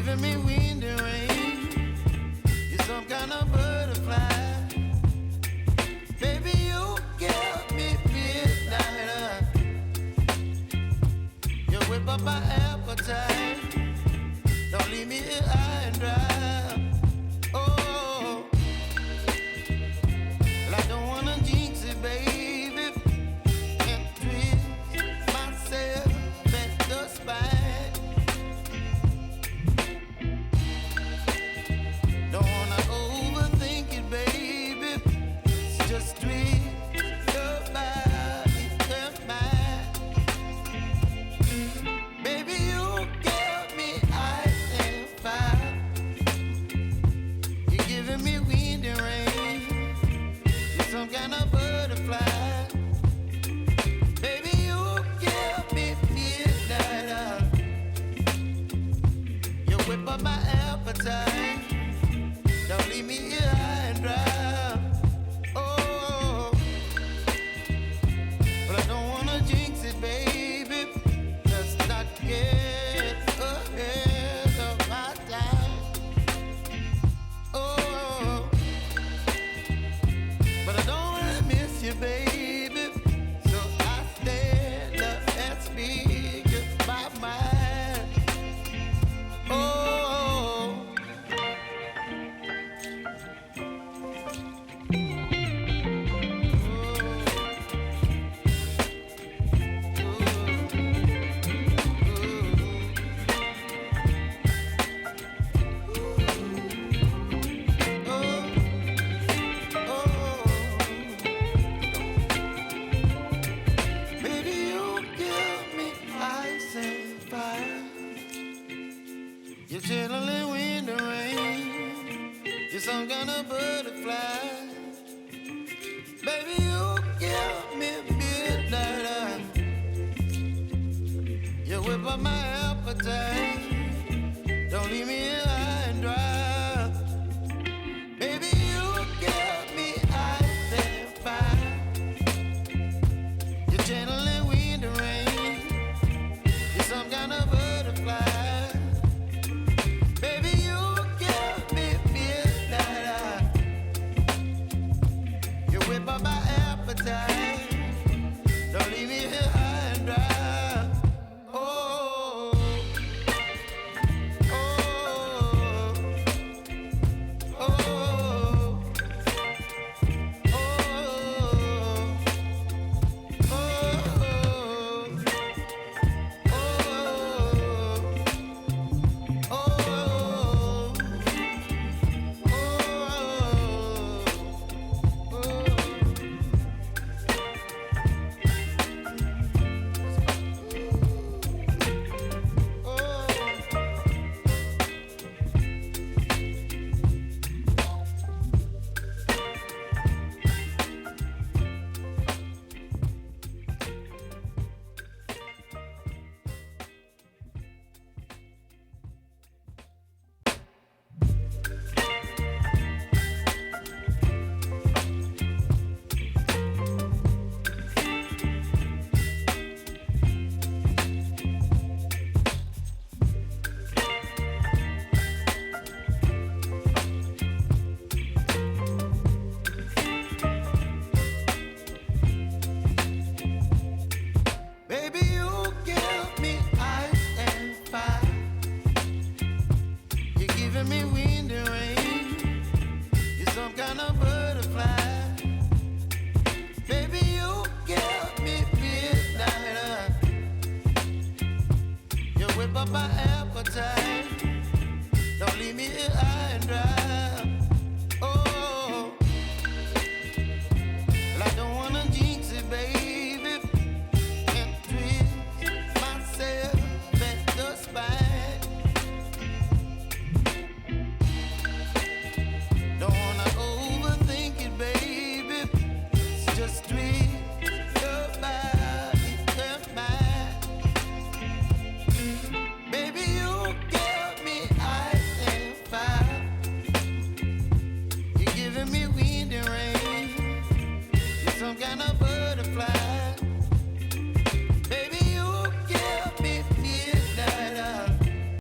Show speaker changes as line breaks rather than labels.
giving me wind and rain. You're some kind of butterfly. Baby, you give me midnight. You whip up my appetite. Don't leave me here high and dry. Oh, well, I don't wanna jinx it, baby, and twist myself at the spine. Don't wanna overthink it, baby. It's just twist your body and mine. Baby, you give me ice and fire. You're giving me wind and rain. You're some kind of butterfly. Baby, you give me midnight. You whip up my appetite. Don't leave me here high and dry. Oh, but I don't wanna jinx it, baby. Let's not get ahead of my time. Oh, but I don't wanna miss you, baby. So I stand up and speak my mind. Oh. Baby, you give me ice and fire. You're chilling wind and rain. You're some kind of butterfly. Baby, you give me midnight. You whip up my appetite. Don't leave me here high and dry. Baby, you give me ice and fire. You're channeling wind and rain. You're some kind of butterfly. Baby, you give me midnight. You whip up my appetite. Don't leave me here high and dry. Oh, oh, oh, oh, baby, you give me ice and fire. You're giving me